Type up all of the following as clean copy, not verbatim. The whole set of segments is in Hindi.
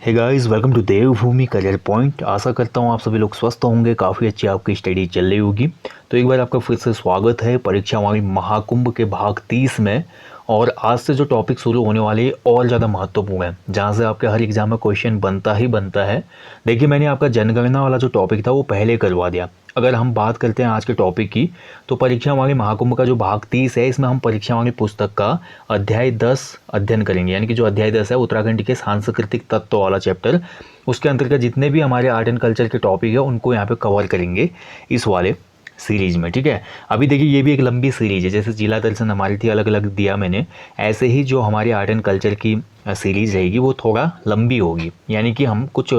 Hey guys, welcome to Devbhoomi Career Point. आशा करता हूँ आप सभी लोग स्वस्थ होंगे, काफ़ी अच्छी आपकी स्टडी चल रही होगी। तो एक बार आपका फिर से स्वागत है परीक्षा वाणी महाकुंभ के भाग 30 में। और आज से जो टॉपिक शुरू होने वाले और ज़्यादा महत्वपूर्ण है, जहाँ से आपके हर एग्जाम में क्वेश्चन बनता ही बनता है। देखिए, मैंने आपका जनगणना वाला जो टॉपिक था वो पहले करवा दिया। अगर हम बात करते हैं आज के टॉपिक की, तो परीक्षा वाणी महाकुंभ का जो भाग 30 है, इसमें हम परीक्षा वाणी पुस्तक का अध्याय 10 अध्ययन करेंगे। यानी कि जो अध्याय 10 है उत्तराखंड के सांस्कृतिक तत्व वाला चैप्टर, उसके अंतर्गत जितने भी हमारे आर्ट एंड कल्चर के टॉपिक है उनको यहाँ पे कवर करेंगे इस वाले सीरीज में। ठीक है, अभी देखिए ये भी एक लंबी सीरीज है। जैसे जिला दर्शन हमारी थी, अलग अलग दिया मैंने, ऐसे ही जो हमारी आर्ट एंड कल्चर की सीरीज रहेगी वो थोड़ा लंबी होगी। यानी कि हम कुछ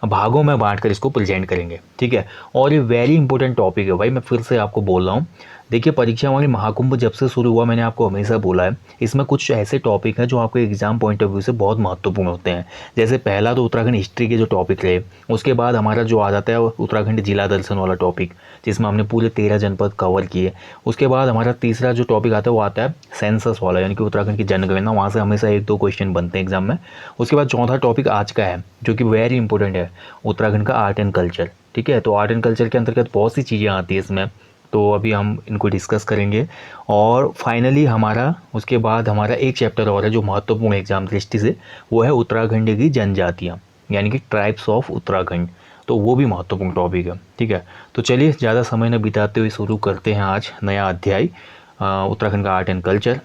भागों में बांटकर इसको प्रेजेंट करेंगे। ठीक है, और ये वेरी इंपॉर्टेंट टॉपिक है भाई, मैं फिर से आपको बोल रहा हूँ। देखिए, परीक्षा वाली महाकुंभ जब से शुरू हुआ, मैंने आपको हमेशा बोला है, इसमें कुछ ऐसे टॉपिक हैं जो आपके एग्जाम पॉइंट ऑफ व्यू से बहुत महत्वपूर्ण होते हैं। जैसे पहला तो उत्तराखंड हिस्ट्री के जो टॉपिक रहे, उसके बाद हमारा जो आ जाता है उत्तराखंड जिला दर्शन वाला टॉपिक, जिसमें हमने पूरे 13 जनपद कवर किए। उसके बाद हमारा तीसरा जो टॉपिक आता है वो आता है सेंसस वाला, यानी कि उत्तराखंड की जनगणना। वहाँ से हमेशा 1-2 क्वेश्चन बनते हैं एग्जाम में। उसके बाद चौथा टॉपिक आज का है जो कि वेरी इंपॉर्टेंट है, उत्तराखंड का आर्ट एंड कल्चर। ठीक है, तो आर्ट एंड कल्चर के अंतर्गत बहुत सी चीज़ें आती है इसमें, तो अभी हम इनको डिस्कस करेंगे। और फाइनली हमारा उसके बाद हमारा एक चैप्टर और है जो महत्वपूर्ण एग्जाम दृष्टि से, वो है उत्तराखंड की जनजातियाँ, यानी कि ट्राइब्स ऑफ उत्तराखंड। तो वो भी महत्वपूर्ण टॉपिक है। ठीक है, तो चलिए ज़्यादा समय न बिताते हुए शुरू करते हैं आज नया अध्याय उत्तराखंड का आर्ट एंड कल्चर।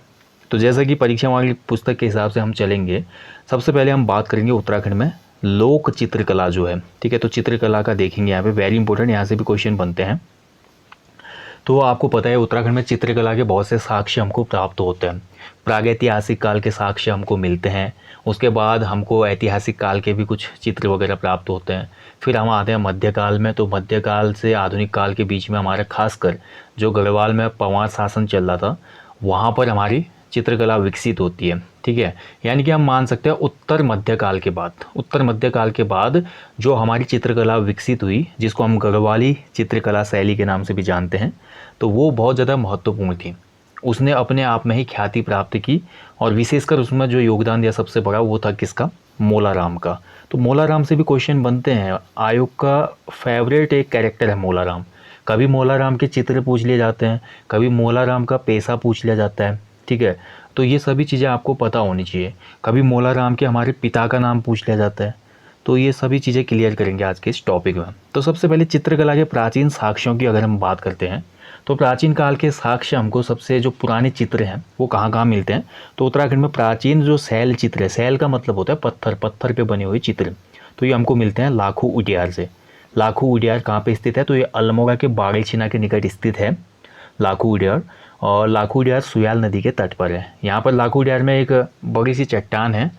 तो जैसा कि परीक्षा वाली पुस्तक के हिसाब से हम चलेंगे, सबसे पहले हम बात करेंगे उत्तराखंड में लोक चित्रकला जो है। ठीक है, तो चित्रकला का देखेंगे यहाँ पे, वेरी इंपॉर्टेंट, यहाँ से भी क्वेश्चन बनते हैं। तो आपको पता है उत्तराखंड में चित्रकला के बहुत से साक्ष्य हमको प्राप्त होते हैं। प्रागैतिहासिक काल के साक्ष्य हमको मिलते हैं। उसके बाद हमको ऐतिहासिक काल के भी कुछ चित्र वगैरह प्राप्त होते हैं। फिर हम आते हैं मध्यकाल में। तो मध्यकाल से आधुनिक काल के बीच में हमारा खासकर जो गढ़वाल में पंवार शासन चल रहा था, वहाँ पर हमारी चित्रकला विकसित होती है। ठीक है, यानी कि हम मान सकते हैं उत्तर मध्यकाल के बाद जो हमारी चित्रकला विकसित हुई, जिसको हम गढ़वाली चित्रकला शैली के नाम से भी जानते हैं, तो वो बहुत ज़्यादा महत्वपूर्ण थी। उसने अपने आप में ही ख्याति प्राप्त की, और विशेषकर उसमें जो योगदान दिया सबसे बड़ा वो था किसका? मोलाराम का। तो मोलाराम से भी क्वेश्चन बनते हैं। आयोग का फेवरेट एक कैरेक्टर है मोलाराम। कभी मोलाराम के चित्र पूछ लिए जाते हैं, कभी मोलाराम का पेशा पूछ लिया जाता है। ठीक है, तो ये सभी चीज़ें आपको पता होनी चाहिए। कभी मोलाराम के हमारे पिता का नाम पूछ लिया जाता है। तो ये सभी चीज़ें क्लियर करेंगे आज के इस टॉपिक में। तो सबसे पहले चित्रकला के प्राचीन साक्ष्यों की अगर हम बात करते हैं, तो प्राचीन काल के साक्ष्य हमको, सबसे जो पुराने चित्र हैं वो कहाँ कहाँ मिलते हैं? तो उत्तराखंड में प्राचीन जो शैल चित्र है, शैल का मतलब होता है पत्थर, पत्थर पे बने हुए चित्र, तो ये हमको मिलते हैं लाखू उडियार से। लाखू उडियार कहाँ पे स्थित है? तो ये अल्मोड़ा के बाड़ेछिना के निकट स्थित है लाखू उडियार। और लाखू उडियार सुयाल नदी के तट पर है। यहाँ पर लाखू उडियार में एक बड़ी सी चट्टान है।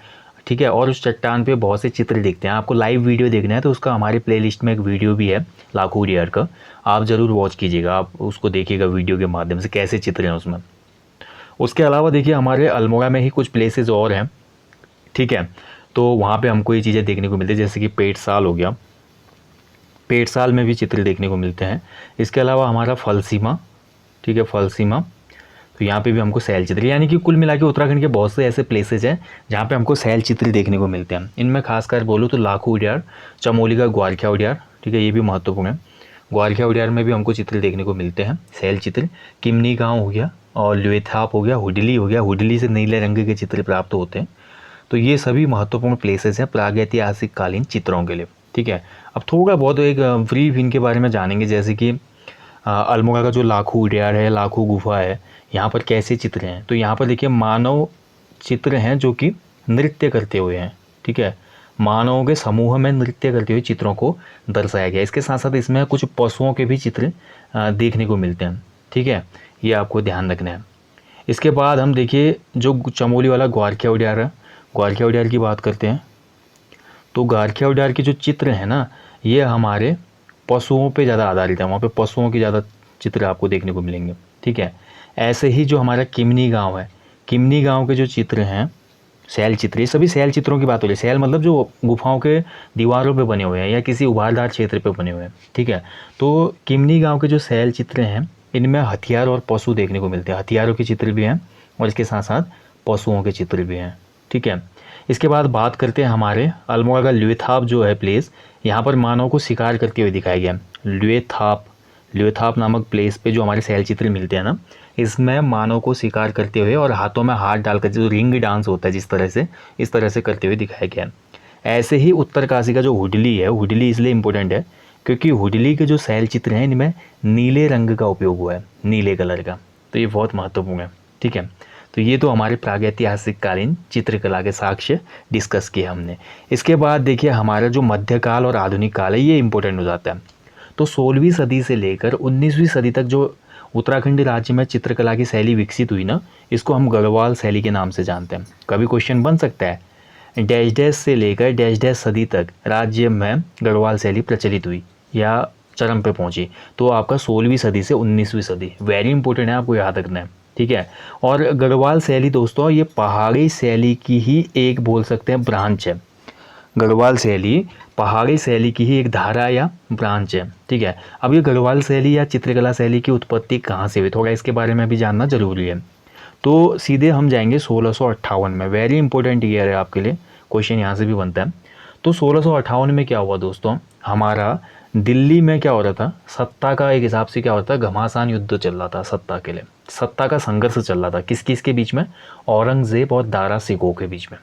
ठीक है, और उस चट्टान पे बहुत से चित्र दिखते हैं। आपको लाइव वीडियो देखना है तो उसका हमारे प्लेलिस्ट में एक वीडियो भी है लाखू उडियार का, आप ज़रूर वॉच कीजिएगा, आप उसको देखिएगा वीडियो के माध्यम से कैसे चित्र हैं उसमें। उसके अलावा देखिए हमारे अल्मोड़ा में ही कुछ प्लेसेस और हैं। ठीक है, तो वहाँ पे हमको ये चीज़ें देखने को मिलती है, जैसे कि पेटसाल हो गया, पेटसाल में भी चित्र देखने को मिलते हैं। इसके अलावा हमारा फलसीमा, ठीक है, फलसीमा, तो यहाँ पे भी हमको शैल चित्र, यानी कि कुल मिला के उत्तराखंड के बहुत से ऐसे प्लेसेस हैं जहाँ पे हमको शैल चित्र देखने को मिलते हैं। इनमें खासकर बोलूँ तो लाखू उडियार, चमोली का ग्वारखिया उडियार, ठीक है, ये भी महत्वपूर्ण है। ग्वारखिया उडियार में भी हमको चित्र देखने को मिलते हैं, शैल चित्र। किमनी गाँव हो गया, और ल्वेथाप हो गया, हुडली हो गया, हुडली से नीले रंग के चित्र प्राप्त होते हैं। तो ये सभी महत्वपूर्ण प्लेसेस हैं प्रागैतिहासिक कालीन चित्रों के लिए। ठीक है, अब थोड़ा बहुत एक ब्रीफ इनके बारे में जानेंगे, जैसे कि अल्मोड़ा का जो लाखू उडियार है, लाखू गुफा है, यहाँ पर कैसे चित्र हैं? तो यहाँ पर देखिए मानव चित्र हैं जो कि नृत्य करते हुए हैं। ठीक है, मानवों के समूह में नृत्य करते हुए चित्रों को दर्शाया गया। इसके साथ साथ इसमें कुछ पशुओं के भी चित्र देखने को मिलते हैं। ठीक है, ये आपको ध्यान रखना है। इसके बाद हम देखिए जो चमोली वाला ग्वारखिया उडियार है, ग्वारखिया उडियार की बात करते हैं। तो ग्वारखिया उडियार के जो चित्र हैं ना, ये हमारे पशुओं पे ज़्यादा आधारित है। वहाँ पे पशुओं की ज़्यादा चित्र आपको देखने को मिलेंगे। ठीक है, ऐसे ही जो हमारा किमनी गांव है, किमनी गांव के जो चित्र हैं शैल चित्र, ये सभी शैल चित्रों की बात हो रही है। शैल मतलब जो गुफाओं के दीवारों पे बने हुए हैं या किसी उभारदार क्षेत्र पे बने हुए हैं। ठीक है, तो किमनी गांव के जो शैल चित्र हैं, इनमें हथियार और पशु देखने को मिलते हैं। हथियारों के चित्र भी हैं और इसके साथ साथ पशुओं के चित्र भी हैं। ठीक है। इसके बाद बात करते हैं हमारे अल्मोड़ा का ल्यूथाप जो है प्लेस, यहाँ पर मानव को शिकार करते हुए दिखाया गया। ल्यूथाप नामक प्लेस पे जो हमारे शैल चित्र मिलते हैं ना, इसमें मानव को शिकार करते हुए और हाथों में हाथ डालकर जो रिंग डांस होता है जिस तरह से, इस तरह से करते हुए दिखाया गया। ऐसे ही उत्तरकाशी का जो हुडली है, हुडली इसलिए इम्पोर्टेंट है क्योंकि हुडली के जो शैल चित्र हैं इनमें नीले रंग का उपयोग हुआ है, नीले कलर का, तो ये बहुत महत्वपूर्ण है। ठीक है, तो ये तो हमारे प्रागैतिहासिक कालीन चित्रकला के साक्ष्य डिस्कस किए हमने। इसके बाद देखिए हमारा जो मध्यकाल और आधुनिक काल है ये इंपॉर्टेंट हो जाता है। तो 16वीं सदी से लेकर 19वीं सदी तक जो उत्तराखंड राज्य में चित्रकला की शैली विकसित हुई ना, इसको हम गढ़वाल शैली के नाम से जानते हैं। कभी क्वेश्चन बन सकता है, डैश डैश से लेकर डैश डैश सदी तक राज्य में गढ़वाल शैली प्रचलित हुई या चरम पे पहुंची, तो आपका 16वीं सदी से 19वीं सदी, वेरी इंपॉर्टेंट है, आपको याद रखना है। ठीक है, और गढ़वाल शैली दोस्तों ये पहाड़ी शैली की ही एक बोल सकते हैं ब्रांच है। गढ़वाल शैली पहाड़ी शैली की ही एक धारा या ब्रांच है। ठीक है, अब ये गढ़वाल शैली या चित्रकला शैली की उत्पत्ति कहाँ से हुई, थोड़ा इसके बारे में भी जानना जरूरी है। तो सीधे हम जाएंगे 1658 में, वेरी इंपॉर्टेंट ईयर है आपके लिए, क्वेश्चन यहाँ से भी बनता है। तो 1658 में क्या हुआ दोस्तों, हमारा दिल्ली में क्या हो रहा था, सत्ता का एक हिसाब से क्या होता है, घमासान युद्ध चल रहा था सत्ता के लिए, सत्ता का संघर्ष चल रहा था किस किस के बीच में, औरंगजेब और दारा सिकोह के बीच में,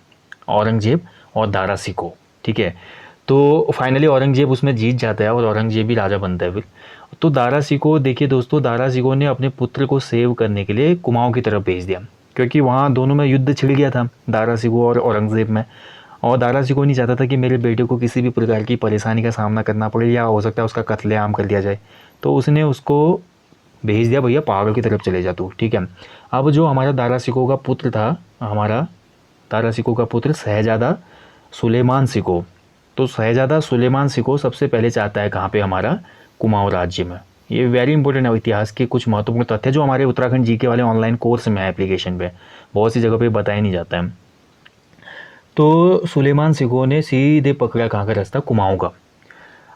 औरंगजेब और दारा सिकोह। ठीक है, तो फाइनली औरंगजेब उसमें जीत जाता है और औरंगजेब भी राजा बनता है फिर। तो दारा सिकोह, देखिए दोस्तों, दारा सिकोह ने अपने पुत्र को सेव करने के लिए कुमाऊं की तरफ भेज दिया, क्योंकि वहाँ दोनों में युद्ध छिड़ गया था, दारा सिकोह और औरंगजेब में। और दारा सिकोह नहीं चाहता था कि मेरे बेटे को किसी भी प्रकार की परेशानी का सामना करना पड़े या हो सकता है उसका कत्लेआम कर दिया जाए, तो उसने उसको भेज दिया, भैया पहाड़ों की तरफ चले जा तू। ठीक है, अब जो हमारा दारा सिकोह का पुत्र था, हमारा दारा सिकोह का पुत्र शहजादा सुलेमान सिकोह, तो शहजादा सुलेमान सिकोह सबसे पहले चाहता है कहाँ पे, हमारा कुमाऊं राज्य में। ये वेरी इंपॉर्टेंट है, इतिहास के कुछ महत्वपूर्ण तथ्य जो हमारे उत्तराखंड जीके वाले ऑनलाइन कोर्स में है, एप्लीकेशन पे बहुत सी जगह पे बताया नहीं जाता है। तो सुलेमान सिकोह ने सीधे पकड़ा कहाँ का रास्ता, कुमाऊं का।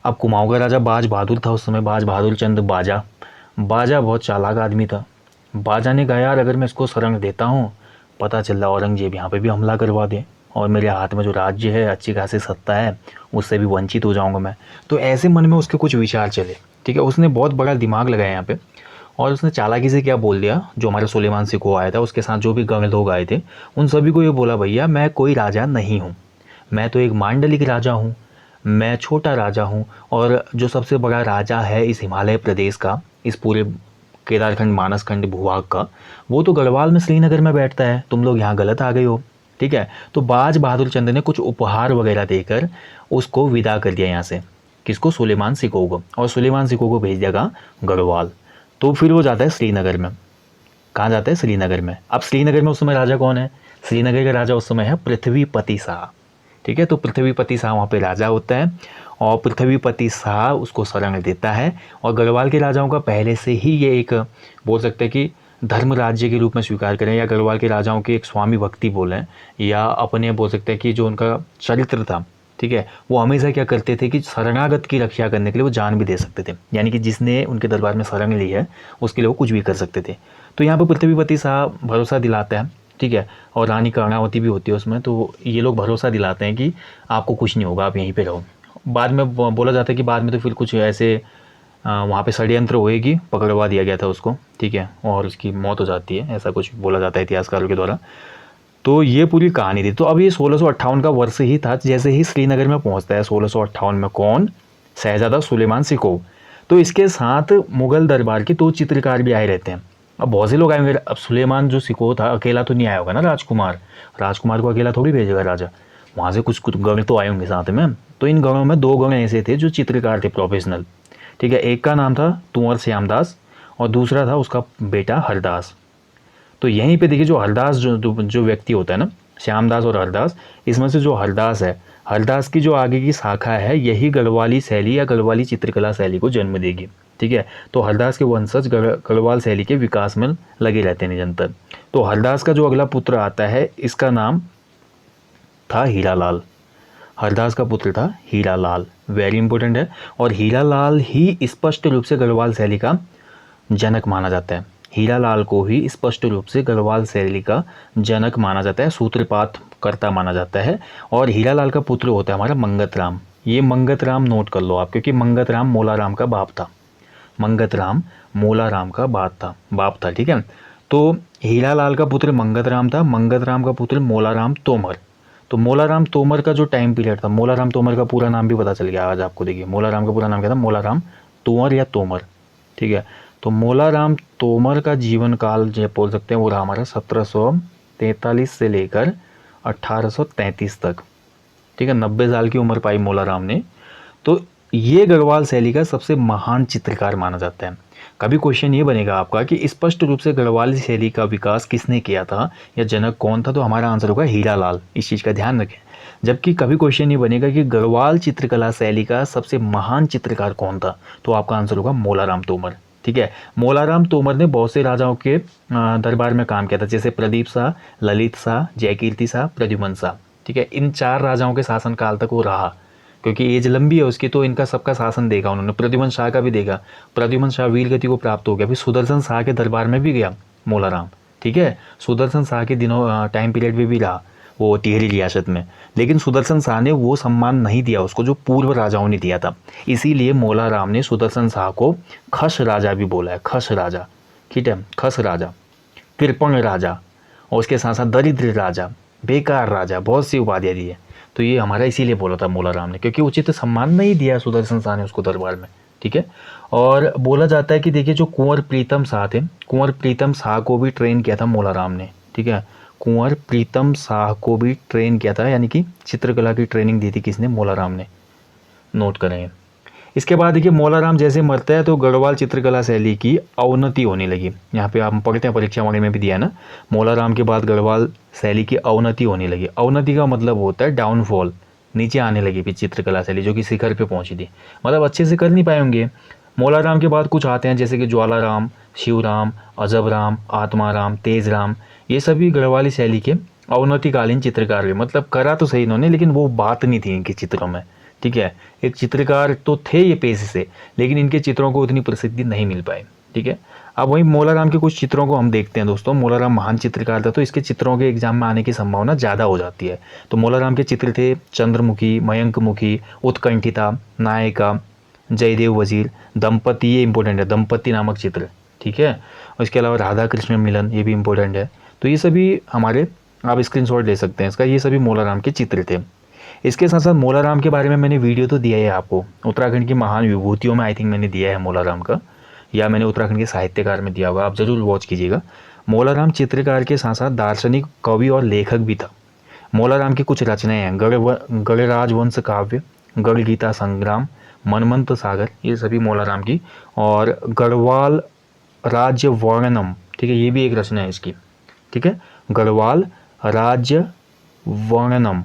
अब कुमाऊं का राजा बाज बहादुर था उस समय, बाज बहादुर चंद बाजा। बाजा बहुत चालाक आदमी था। बाजा ने कहा यार अगर मैं इसको शरण देता हूँ, पता चल रहा औरंगजेब यहाँ पे भी हमला करवा दे और मेरे हाथ में जो राज्य है, अच्छी खासी सत्ता है, उससे भी वंचित हो जाऊंगा मैं। तो ऐसे मन में उसके कुछ विचार चले। ठीक है, उसने बहुत बड़ा दिमाग लगाया यहाँ पे और उसने चालाकी से क्या बोल दिया, जो हमारे सुलेमान सिकोह आया था उसके साथ जो भी गण लोग आए थे उन सभी को ये बोला, भैया मैं कोई राजा नहीं हूँ, मैं तो एक मांडलिक राजा हूँ, मैं छोटा राजा हूँ, और जो सबसे बड़ा राजा है इस हिमालय प्रदेश का, इस पूरे केदारखंड मानसखंड भूभाग का, वो तो गढ़वाल में श्रीनगर में बैठता है, तुम लोग यहाँ गलत आ गए हो। ठीक है, तो बाज बहादुर चंद ने कुछ उपहार वगैरह देकर उसको विदा कर दिया यहाँ से, किसको, सुलेमान सिकोह को, और सुलेमान सिकोह को भेज दिया कहाँ, गढ़वाल। तो फिर वो जाता है श्रीनगर में, कहाँ जाता है, श्रीनगर में। अब श्रीनगर में उस समय राजा कौन है, श्रीनगर का राजा उस समय है पृथ्वीपति शाह। ठीक है, तो पृथ्वीपति शाह वहाँ पे राजा होता है और पृथ्वीपति शाह उसको शरण देता है, और गढ़वाल के राजाओं का पहले से ही ये एक बोल सकते हैं कि धर्म राज्य के रूप में स्वीकार करें, या गढ़वाल के राजाओं की एक स्वामी भक्ति बोलें, या अपने बोल सकते हैं कि जो उनका चरित्र था, ठीक है, वो हमेशा क्या करते थे कि शरणागत की रक्षा करने के लिए वो जान भी दे सकते थे, यानी कि जिसने उनके दरबार में शरण ली है उसके लिए वो कुछ भी कर सकते थे। तो यहाँ पर पृथ्वीपति शाह भरोसा दिलाता है, ठीक है, और रानी कर्णावती भी होती है उसमें, तो ये लोग भरोसा दिलाते हैं कि आपको कुछ नहीं होगा, आप यहीं पे रहो। बाद में बोला जाता है कि बाद में तो फिर कुछ ऐसे वहाँ पे षड्यंत्र होएगी, पकड़वा दिया गया था उसको, ठीक है, और उसकी मौत हो जाती है, ऐसा कुछ बोला जाता है इतिहासकारों के द्वारा। तो ये पूरी कहानी थी। तो अब ये 1658 का वर्ष ही था जैसे ही श्रीनगर में पहुँचता है 1658 में, कौन, शहजादा सुलेमान सिकोह। तो इसके साथ मुगल दरबार के 2 चित्रकार भी आए रहते हैं। अब बहुत से लोग आएंगे, अब सुलेमान जो सिकोह था अकेला तो नहीं आया होगा ना, राजकुमार को अकेला थोड़ी भेजेगा राजा, वहाँ से कुछ गण तो आए होंगे साथ में। तो इन गणों में 2 गण ऐसे थे जो चित्रकार थे प्रोफेशनल, ठीक है, एक का नाम था तुंवर श्यामदास और दूसरा था उसका बेटा हरदास। तो यहीं पे देखिए जो हरदास जो व्यक्ति होता है ना, श्यामदास और हरदास, इसमें से जो हरदास है, हरदास की जो आगे की शाखा है यही गढ़वाली शैली या गढ़वाली चित्रकला शैली को जन्म देगी। ठीक है, तो हरदास के वंशज गढ़वाल शैली के विकास में लगे रहते हैं निरंतर। तो हरदास का जो अगला पुत्र आता है इसका नाम था हीरालाल, हरदास का पुत्र था हीरालाल, वेरी इंपॉर्टेंट है। और हीरालाल ही स्पष्ट रूप से गढ़वाल शैली का जनक माना जाता है, हीरालाल को ही स्पष्ट रूप से गढ़वाल शैली का जनक माना जाता है। सूत्रपात कर्ता माना जाता है। और हीरालाल का पुत्र होता है हमारा मंगत राम। ये मंगत राम नोट कर लो आप, क्योंकि मंगत राम मोलाराम का बाप था। मंगत राम मोलाराम का बाप था, ठीक है। तो हीरालाल का पुत्र मंगत राम था, मंगत राम का पुत्र मोलाराम तोमर। तो मोलाराम तोमर का जो टाइम पीरियड था, मोलाराम तोमर का पूरा नाम भी पता चल गया आज आपको। देखिए मोलाराम का पूरा नाम क्या था, मोलाराम तोमर या तोमर, ठीक है। तो मोलाराम तोमर का जीवन काल जो बोल सकते हैं वो रहा हमारा 1743 से लेकर 1833 तक, ठीक है। 90 साल की उम्र पाई मोलाराम ने। तो ये गढ़वाल शैली का सबसे महान चित्रकार माना जाता है। कभी क्वेश्चन ये बनेगा आपका कि स्पष्ट रूप से गढ़वाल शैली का विकास किसने किया था या जनक कौन था, तो हमारा आंसर होगा हीरालाल। इस चीज़ का ध्यान रखें। जबकि कभी क्वेश्चन ये बनेगा कि गढ़वाल चित्रकला शैली का सबसे महान चित्रकार कौन था, तो आपका आंसर होगा मोलाराम तोमर, ठीक है। मोलाराम तोमर ने बहुत से राजाओं के दरबार में काम किया था, जैसे प्रदीप शाह, ललित शाह, जयकीर्ति शाह, प्रद्युमन शाह, ठीक है। इन 4 राजाओं के शासनकाल तक वो रहा, क्योंकि एज लंबी है उसकी, तो इनका सबका शासन देखा उन्होंने। प्रद्युमन शाह का भी देखा, प्रद्युमन शाह वीर गति को प्राप्त हो गया। फिर सुदर्शन शाह के दरबार में भी गया मोलाराम, ठीक है। सुदर्शन शाह के दिनों टाइम पीरियड में भी रहा वो टिहरी रियासत में, लेकिन सुदर्शन शाह ने वो सम्मान नहीं दिया उसको जो पूर्व राजाओं ने दिया था। इसीलिए मोलाराम ने सुदर्शन शाह को खस राजा भी बोला है, खस राजा, ठीक है। खस राजा, कृपण राजा, और उसके साथ साथ दरिद्र राजा, बेकार राजा, बहुत सी उपाधियाँ दी है। तो ये हमारा इसीलिए बोला था मोलाराम ने, क्योंकि उचित सम्मान नहीं दिया सुदर्शन शाह ने उसको दरबार में, ठीक है। और बोला जाता है कि देखिए जो कुंवर प्रीतम शाह थे, कुंवर प्रीतम शाह को भी ट्रेन किया था मोलाराम ने, ठीक है। कुंवर प्रीतम शाह को भी ट्रेन किया था, यानी कि चित्रकला की ट्रेनिंग दी थी किसने, मोलाराम ने। नोट करें। इसके बाद देखिए मोलाराम जैसे मरता है तो गढ़वाल चित्रकला शैली की अवनति होने लगी। यहाँ पे आप पढ़ते हैं परीक्षा वाले में भी दिया ना, मोलाराम के बाद गढ़वाल शैली की अवनति होने लगी। अवनति का मतलब होता है डाउनफॉल, नीचे आने लगी फिर चित्रकला शैली, जो कि शिखर पे पहुंची थी, मतलब अच्छे से कर नहीं पाए होंगे। मोलाराम के बाद कुछ आते हैं जैसे कि ज्वालाराम, शिवराम, अजबराम, आत्माराम, तेजराम, ये सभी गढ़वाली शैली के अवनतिकालीन चित्रकार हुए। मतलब करा तो सही इन्होंने, लेकिन वो बात नहीं थी इनके चित्रों में, ठीक है। एक चित्रकार तो थे ये पेशे से, लेकिन इनके चित्रों को उतनी प्रसिद्धि नहीं मिल पाई, ठीक है। अब वहीं मोलाराम के कुछ चित्रों को हम देखते हैं दोस्तों। मोलाराम महान चित्रकार था, तो इसके चित्रों के एग्जाम में आने की संभावना ज़्यादा हो जाती है। तो मोलाराम के चित्र थे चंद्रमुखी, मयंकमुखी, उत्कंठिता, नायिका, जयदेव वजीर, दंपति, ये इंपॉर्टेंट है, दंपति नामक चित्र, ठीक है। और इसके अलावा राधा कृष्ण मिलन, ये भी इंपॉर्टेंट है। तो ये सभी हमारे, आप स्क्रीनशॉट ले सकते हैं इसका, ये सभी मोलाराम के चित्र थे। इसके साथ साथ मोलाराम के बारे में मैंने वीडियो तो दिया है आपको, उत्तराखंड की महान विभूतियों में आई थिंक मैंने दिया है मोलाराम का, या मैंने उत्तराखंड के साहित्यकार में दिया होगा, आप ज़रूर वॉच कीजिएगा। मोलाराम चित्रकार के साथ साथ दार्शनिक, कवि और लेखक भी था। मोलाराम की कुछ रचनाएं हैं, गणराजवंश काव्य, गढ़ गीता संग्राम, मनमंत सागर, ये सभी मोलाराम की। और गढ़वाल राज्य वर्णनम, ठीक है, ये भी एक रचना है इसकी, ठीक है। गढ़वाल राज्य वर्णनम,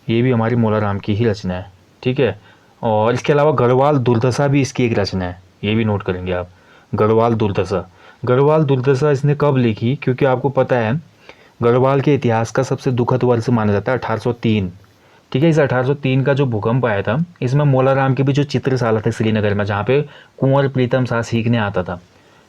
ये भी हमारी मोलाराम की ही रचना है, ठीक है। और इसके अलावा गढ़वाल दुर्दशा भी इसकी एक रचना है, ये भी नोट करेंगे आप। गढ़वाल दुर्दशा, गढ़वाल दुर्दशा इसने कब लिखी, क्योंकि आपको पता है गढ़वाल के इतिहास का सबसे दुखद वर्ष माना जाता है 1803, ठीक है। इस 1803 का जो भूकंप आया था, इसमें मोलाराम की भी जो चित्रशाला थी श्रीनगर में, जहाँ पे कुंवर प्रीतम शाह सीखने आता था,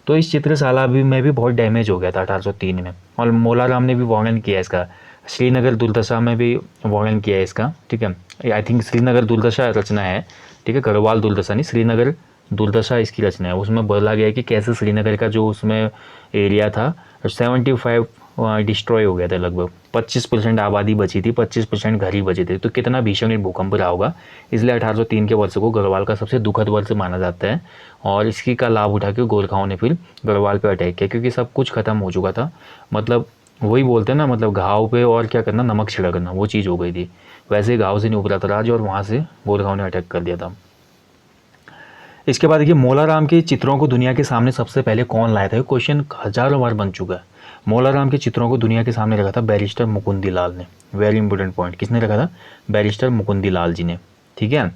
तो इस चित्रशाला में भी बहुत डैमेज हो गया था 1803 में। और मोलाराम ने भी वर्णन किया इसका, श्रीनगर दुर्दशा में भी वर्णन किया है इसका, ठीक है। आई थिंक श्रीनगर दुर्दशा रचना है, ठीक है। गढ़वाल दुर्दशा नहीं, श्रीनगर दुर्दशा इसकी रचना है। उसमें बोला गया है कि कैसे श्रीनगर का जो उसमें एरिया था 75 डिस्ट्रॉय हो गया था, लगभग 25% आबादी बची थी, 25% घर ही बचे थे। तो कितना भीषण भूकंप रहा होगा, इसलिए 1803 के वर्ष को गढ़वाल का सबसे दुखद वर्ष माना जाता है। और इसी का लाभ उठा के गोरखाओं ने फिर गढ़वाल पर अटैक किया, क्योंकि सब कुछ खत्म हो चुका था। मतलब वही बोलते हैं ना, मतलब घाव पे और क्या करना, नमक छिड़कना, वो चीज़ हो गई थी। वैसे घाव से नहीं उभरा था राज, और वहाँ से गोरखाओं ने अटैक कर दिया था। इसके बाद देखिए मोलाराम के चित्रों को दुनिया के सामने सबसे पहले कौन लाया था, क्वेश्चन हजारों बार बन चुका है। मोलाराम के चित्रों को दुनिया के सामने रखा था बैरिस्टर मुकुंदी लाल ने। वेरी इंपॉर्टेंट पॉइंट, किसने रखा था, बैरिस्टर मुकुंदी लाल जी ने, ठीक है,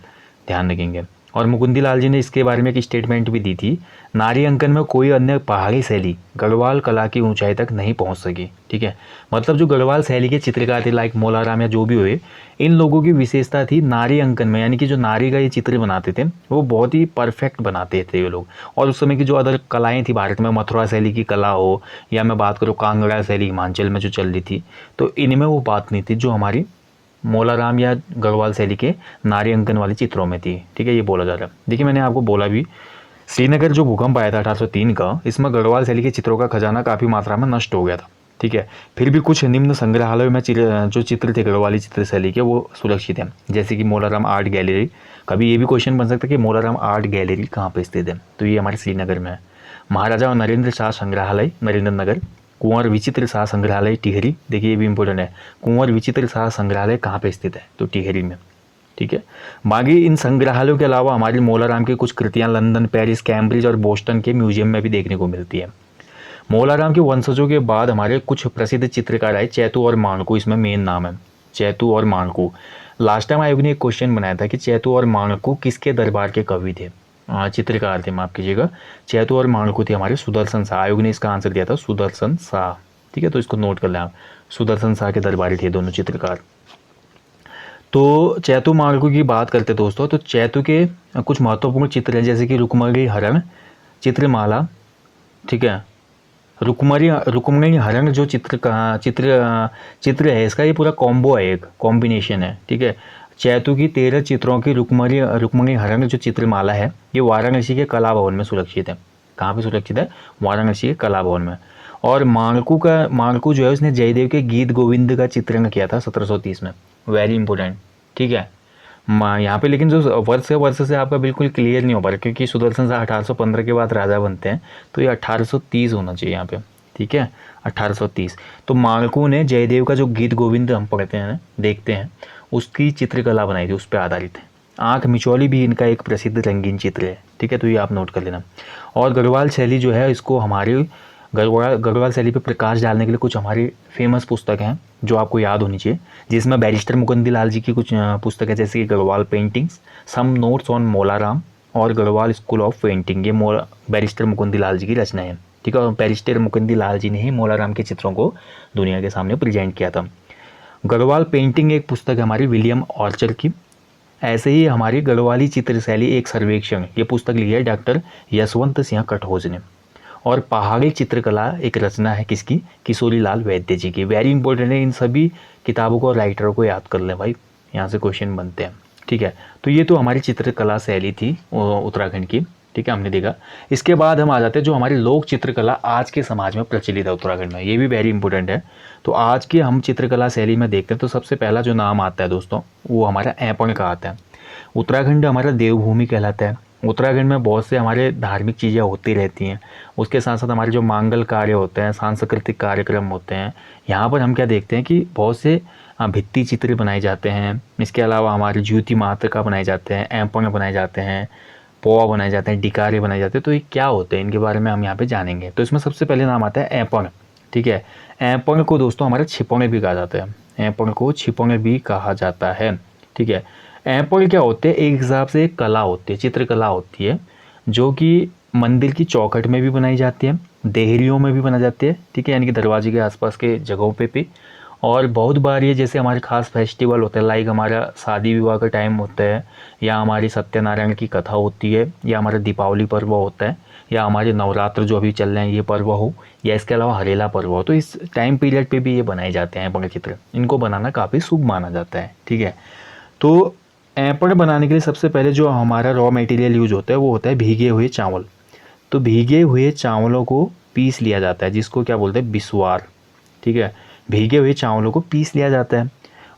ध्यान रखेंगे। और मुकुंदी लाल जी ने इसके बारे में एक स्टेटमेंट भी दी थी, नारी अंकन में कोई अन्य पहाड़ी शैली गढ़वाल कला की ऊंचाई तक नहीं पहुंच सकी। ठीक है, मतलब जो गढ़वाल शैली के चित्रकार थे लाइक मोलाराम या जो भी हुए, इन लोगों की विशेषता थी नारी अंकन में, यानी कि जो नारी का ये चित्र बनाते थे वो बहुत ही परफेक्ट बनाते थे ये लोग। और उस समय की जो अदर कलाएँ थी भारत में, मथुरा शैली की कला हो या मैं बात करूँ कांगड़ा शैली हिमाचल में जो चल रही थी, तो इनमें वो बात नहीं थी जो हमारी मोलाराम या गढ़वाल शैली के नारी अंकन वाले चित्रों में थी। ठीक है, ये बोला जा रहा है। देखिए मैंने आपको बोला भी, श्रीनगर जो भूकंप आया था 1803 का, इसमें गढ़वाल शैली के चित्रों का खजाना काफ़ी मात्रा में नष्ट हो गया था। ठीक है, फिर भी कुछ निम्न संग्रहालयों में जो चित्र थे गढ़वाली चित्र शैली के वो सुरक्षित हैं, जैसे कि मोलाराम आर्ट गैलरी। कभी ये भी क्वेश्चन बन सकता है कि मोलाराम आर्ट गैलरी कहाँ पर स्थित है, तो ये हमारे श्रीनगर में है। महाराजा और नरेंद्र शाह संग्रहालय नरेंद्र नगर, कुंवर विचित्र शाह संग्रहालय टिहरी, देखिए ये भी इंपॉर्टेंट है, कुंवर विचित्र शाह संग्रहालय कहाँ पे स्थित है, तो टिहरी में। ठीक है, बाकी इन संग्रहालयों के अलावा हमारी मोलाराम की कुछ कृतियाँ लंदन, पेरिस, कैम्ब्रिज और बोस्टन के म्यूजियम में भी देखने को मिलती है। मोलाराम के वंशजों के बाद हमारे कुछ प्रसिद्ध चित्रकार आए, चैतू और माणकू इसमें मेन नाम है, चैतू और माणकू। लास्ट टाइम आयोग ने एक क्वेश्चन बनाया था कि चैतू और माणकू किसके दरबार के कवि थे, चित्रकार थे, माफ कीजिएगा। चैतू और माणकू थे हमारे सुदर्शन शाह, आयोग ने इसका आंसर दिया था सुदर्शन शाह। ठीक है, तो इसको नोट कर लें आप, सुदर्शन शाह के दरबारी थे दोनों चित्रकार। तो चैतू माणकू की बात करते दोस्तों, तो चैतू के कुछ महत्वपूर्ण चित्र हैं, जैसे कि रुक्मणी हरण चित्रमाला। ठीक है, रुक्मणी हरण जो चित्र है इसका, ये पूरा कॉम्बो है, एक कॉम्बिनेशन है। ठीक है, चैतू की 13 चित्रों की रुक्मणी हरण जो चित्रमाला है, ये वाराणसी के कला भवन में सुरक्षित है। कहाँ पे सुरक्षित है, वाराणसी के कला भवन में। और माणकू जो है उसने जयदेव के गीत गोविंद का चित्रण किया था 1730 में, वेरी इंपॉर्टेंट। ठीक है, यहाँ पे लेकिन जो वर्ष से आपका बिल्कुल क्लियर नहीं हो पा रहा, क्योंकि सुदर्शन शाह 1815 के बाद राजा बनते हैं, तो ये 1830 होना चाहिए यहाँ पे। ठीक है, 1830। तो माणकू ने जयदेव का जो गीत गोविंद हम पढ़ते हैं देखते हैं, उसकी चित्रकला बनाई थी, उस पर आधारित है। आँख मिचौली भी इनका एक प्रसिद्ध रंगीन चित्र है। ठीक है, तो ये आप नोट कर लेना। और गढ़वाल शैली जो है, इसको हमारी गढ़वाल शैली पे प्रकाश डालने के लिए कुछ हमारी फेमस पुस्तक हैं जो आपको याद होनी चाहिए, जिसमें बैरिस्टर मुकुंदी लाल जी की कुछ पुस्तक है, जैसे कि Garhwal paintings, some notes on Molaram और गढ़वाल स्कूल ऑफ पेंटिंग। ये बैरिस्टर मुकुंदी लाल जी की रचना है। ठीक है, और बैरिस्टर मुकुंदी लाल जी ने ही मोलाराम के चित्रों को दुनिया के सामने प्रेजेंट किया था। गढ़वाल पेंटिंग एक पुस्तक है हमारी विलियम ऑर्चर की। ऐसे ही हमारी गढ़वाली चित्रशैली एक सर्वेक्षण, ये पुस्तक लिखी है डॉक्टर यशवंत सिंह कटोच ने। और पहाड़ी चित्रकला एक रचना है किसकी, किशोरी लाल वैद्य जी की। वेरी इंपॉर्टेंट है, इन सभी किताबों को और राइटरों को याद कर लें भाई, यहाँ से क्वेश्चन बनते हैं। ठीक है, तो ये तो हमारी चित्रकला शैली थी उत्तराखंड की। ठीक है, हमने देखा। इसके बाद हम आ जाते हैं जो हमारी लोक चित्रकला आज के समाज में प्रचलित है उत्तराखंड में, ये भी वेरी इंपॉर्टेंट है। तो आज की हम चित्रकला शैली में देखते हैं, तो सबसे पहला जो नाम आता है दोस्तों, वो हमारा ऐपण का आता है। उत्तराखंड हमारा देवभूमि कहलाता है। उत्तराखंड में बहुत से हमारे धार्मिक चीज़ें होती रहती हैं, उसके साथ साथ हमारे जो मांगल कार्य होते हैं, सांस्कृतिक कार्यक्रम होते हैं, यहाँ पर हम क्या देखते हैं कि बहुत से भित्ति चित्र बनाए जाते हैं। इसके अलावा हमारे ज्योति मातृका बनाए जाते हैं, ऐपण बनाए जाते हैं, पोआ बनाए जाते हैं, डिकारे बनाए जाते हैं। तो ये क्या होते हैं, इनके बारे में हम यहाँ पे जानेंगे। तो इसमें सबसे पहले नाम आता है ऐपण। ठीक है, ऐपण को दोस्तों हमारा छिपौने भी कहा जाता है, ऐपण को छिपौने भी कहा जाता है। ठीक है, ऐपण क्या होते हैं, एक हिसाब से एक कला होती है, चित्रकला होती है, जो कि मंदिर की चौखट में भी बनाई जाती है, देहरियों में भी बनाई जाती है। ठीक है, यानी कि दरवाजे के आसपास के जगहों पे भी। और बहुत बार ये जैसे हमारे खास फेस्टिवल होते हैं, लाइक हमारा शादी विवाह का टाइम होता है, या हमारी सत्यनारायण की कथा होती है, या हमारा दीपावली पर्व होता है, या हमारे नवरात्र जो अभी चल रहे हैं ये पर्व हो, या इसके अलावा हरेला पर्व हो, तो इस टाइम पीरियड पे भी ये बनाए जाते हैं ऐपण चित्र। इनको बनाना काफ़ी शुभ माना जाता है। ठीक है, तो ऐपण बनाने के लिए सबसे पहले जो हमारा रॉ मटेरियल यूज होता है वो होता है भीगे हुए चावल। तो भीगे हुए चावलों को पीस लिया जाता है, जिसको क्या बोलते हैं, बिस्वार। ठीक है, भीगे हुए चावलों को पीस लिया जाता है,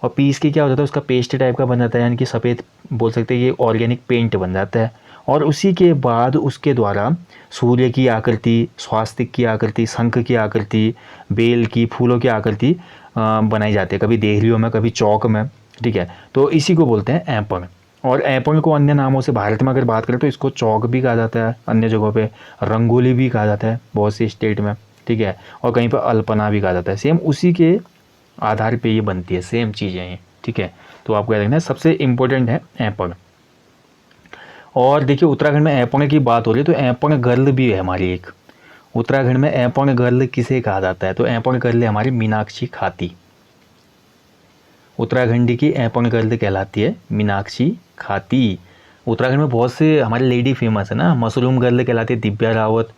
और पीस के क्या होता है, उसका पेस्ट टाइप का बन जाता है, यानी कि सफ़ेद बोल सकते हैं, ये ऑर्गेनिक पेंट बन जाता है। और उसी के बाद उसके द्वारा सूर्य की आकृति, स्वास्तिक की आकृति, शंख की आकृति, बेल की, फूलों की आकृति बनाई जाती है, कभी देहरियों में, कभी चौक में। ठीक है, तो इसी को बोलते हैं ऐपण। और ऐपण को अन्य नामों से भारत में अगर बात करें तो इसको चौक भी कहा जाता है, अन्य जगहों पे रंगोली भी कहा जाता है बहुत सी स्टेट में। ठीक है, और कहीं पर अल्पना भी कहा जाता है। सेम उसी के आधार पे ये बनती है, सेम चीज़ें हैं। ठीक है, तो आपको याद रखना है, सबसे इम्पोर्टेंट है ऐपण। और देखिए उत्तराखंड में ऐपण की बात हो रही है तो ऐपण गर्ल भी है हमारी एक। उत्तराखंड में ऐपण गर्ल किसे कहा जाता है? तो ऐपण गर्ल हमारी मीनाक्षी खाती। उत्तराखंड की ऐपण गर्ल कहलाती है मीनाक्षी खाती। उत्तराखंड में बहुत से हमारे लेडी फेमस है ना, मशरूम गर्ल कहलाती है दिव्या रावत,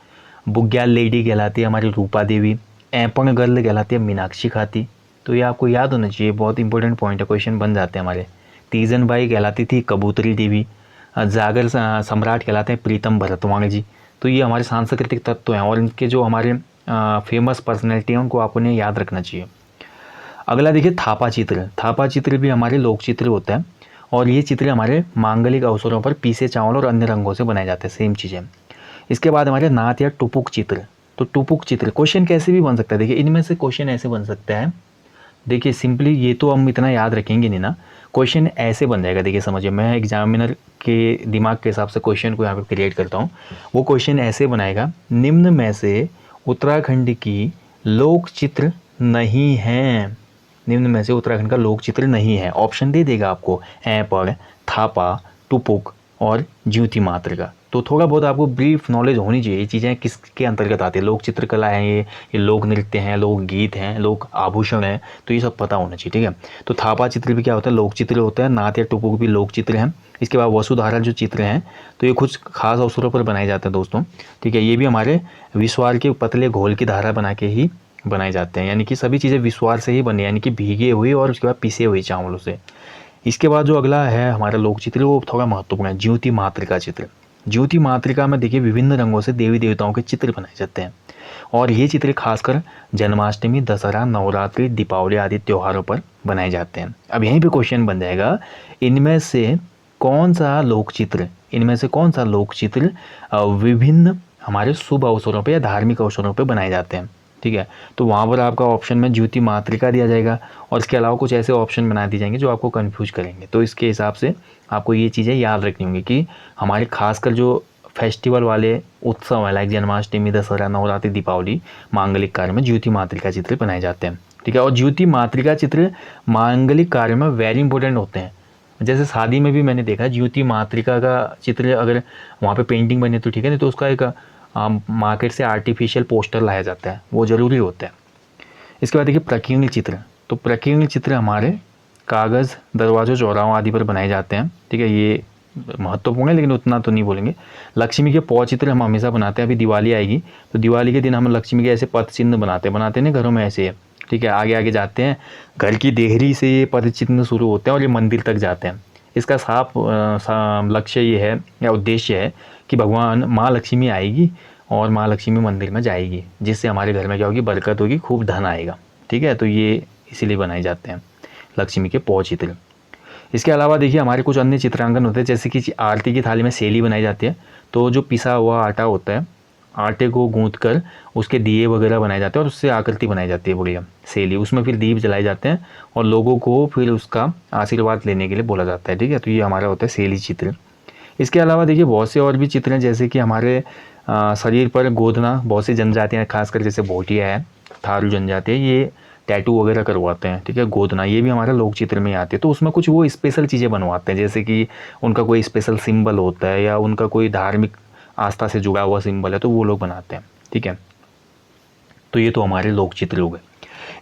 बुग्याल लेडी कहलाती है हमारी रूपा देवी, ऐपण गर्ल कहलाती है मीनाक्षी खाती। तो ये आपको याद होना चाहिए, बहुत इंपॉर्टेंट पॉइंट है, क्वेश्चन बन जाते हैं हमारे। तीजन बाई कहलाती थी कबूतरी देवी, जागर सम्राट कहलाते हैं प्रीतम भरतवाण जी। तो ये हमारे सांस्कृतिक तत्व हैं और इनके जो हमारे फेमस पर्सनैलिटी हैं उनको आपको ने याद रखना चाहिए। अगला देखिए थापा चित्र। थापा चित्र भी हमारे लोक चित्र होता है और ये चित्र हमारे मांगलिक अवसरों पर पीसे चावल और अन्य रंगों से बनाए जाते हैं, सेम चीज़ें। इसके बाद हमारे नाथ या टुपुक चित्र। तो टुपुक चित्र क्वेश्चन कैसे भी बन सकता है, देखिए इनमें से क्वेश्चन ऐसे बन सकता है, देखिए सिंपली ये तो हम इतना याद रखेंगे नहीं ना, क्वेश्चन ऐसे बन जाएगा। देखिए समझिए, मैं एग्जामिनर के दिमाग के हिसाब से क्वेश्चन को यहाँ पे क्रिएट करता हूँ। वो क्वेश्चन ऐसे बनाएगा, निम्न में से उत्तराखंड की लोक चित्र नहीं है, निम्न में से उत्तराखंड का लोक चित्र नहीं है। ऑप्शन दे देगा आपको ऐपण, थापा, टुपुक और ज्योति मात्र का। तो थोड़ा बहुत आपको ब्रीफ नॉलेज होनी चाहिए, ये चीज़ें किसके अंतर्गत आती है। लोक चित्रकला है, ये लोक नृत्य हैं, लोक गीत हैं, लोक आभूषण हैं, तो ये सब पता होना चाहिए, ठीक है। तो थापा चित्र भी क्या होता है, लोक चित्र होता है। नाथ या टुपुक भी लोक चित्र हैं। इसके बाद वसुधारा जो चित्र हैं तो ये कुछ खास अवसरों पर बनाए जाते हैं दोस्तों, ठीक है। ये भी हमारे विश्वार के पतले घोल की धारा बना के ही बनाए जाते हैं, यानी कि सभी चीज़ें विश्वार से ही बने, यानी कि भीगे हुए और उसके बाद पिसे हुए चावलों से। इसके बाद जो अगला है हमारा लोक चित्र वो थोड़ा महत्वपूर्ण है, ज्योति मातृका चित्र। ज्योति मातृका में देखिए विभिन्न रंगों से देवी देवताओं के चित्र बनाए जाते हैं और ये चित्र खासकर जन्माष्टमी, दशहरा, नवरात्रि, दीपावली आदि त्योहारों पर बनाए जाते हैं। अब यहीं पे क्वेश्चन बन जाएगा, इनमें से कौन सा लोक चित्र, इनमें से कौन सा लोक चित्र विभिन्न हमारे शुभ अवसरों पर या धार्मिक अवसरों पर बनाए जाते हैं, ठीक है। तो वहाँ पर आपका ऑप्शन में ज्योति मातृका दिया जाएगा और इसके अलावा कुछ ऐसे ऑप्शन बना दिए जाएंगे जो आपको कंफ्यूज करेंगे। तो इसके हिसाब से आपको ये चीज़ें याद रखनी होंगी कि हमारे खासकर जो फेस्टिवल वाले उत्सव है लाइक जन्माष्टमी, दशहरा, नवरात्रि, दीपावली, मांगलिक कार्य में ज्योति मातृका चित्र बनाए जाते हैं, ठीक है। और ज्योति मातृका चित्र मांगलिक कार्य में वेरी इंपॉर्टेंट होते हैं। जैसे शादी में भी मैंने देखा ज्योति मातृका का चित्र अगर वहाँ पे पेंटिंग बने तो ठीक है, नहीं तो उसका एक मार्केट से आर्टिफिशियल पोस्टर लाया जाता है, वो ज़रूरी होता है। इसके बाद देखिए प्रकीर्ण चित्र। तो प्रकीर्ण चित्र हमारे कागज़, दरवाज़ों, चौराहों आदि पर बनाए जाते हैं, ठीक है। ये महत्वपूर्ण है लेकिन उतना तो नहीं बोलेंगे। लक्ष्मी के पौ चित्र हम हमेशा बनाते हैं। अभी दिवाली आएगी तो दिवाली के दिन हम लक्ष्मी के ऐसे पद चिन्ह बनाते हैं ना घरों में ऐसे, ठीक है। आगे आगे जाते हैं, घर की देहरी से ये पद चिन्ह शुरू होते हैं और ये मंदिर तक जाते हैं। इसका साफ लक्ष्य ये है या उद्देश्य है कि भगवान माँ लक्ष्मी आएगी और माँ लक्ष्मी मंदिर में जाएगी, जिससे हमारे घर में क्या होगी, बरकत होगी, खूब धन आएगा, ठीक है। तो ये इसीलिए बनाए जाते हैं लक्ष्मी के पौ चित्र। इसके अलावा देखिए हमारे कुछ अन्य चित्रांकन होते हैं, जैसे कि आरती की थाली में सेली बनाई जाती है। तो जो पिसा हुआ आटा होता है, आटे को गूंथ कर उसके दिए वगैरह बनाए जाते हैं और उससे आकृति बनाई जाती है बढ़िया सेली, उसमें फिर दीप जलाए जाते हैं और लोगों को फिर उसका आशीर्वाद लेने के लिए बोला जाता है, ठीक है। तो ये हमारा होता है सेली चित्र। इसके अलावा देखिए बहुत से और भी चित्र हैं, जैसे कि हमारे शरीर पर गोदना, बहुत सी जनजातियाँ खासकर जैसे भोटिया है, थारू जनजाति है, ये टैटू वगैरह करवाते हैं, ठीक है। गोदना ये भी हमारे लोक चित्र में आते हैं। तो उसमें कुछ वो स्पेशल चीज़ें बनवाते हैं, जैसे कि उनका कोई स्पेशल सिंबल होता है या उनका कोई धार्मिक आस्था से जुड़ा हुआ सिंबल है तो वो लोग बनाते हैं, ठीक है। तो ये तो हमारे लोक चित्र हो गए।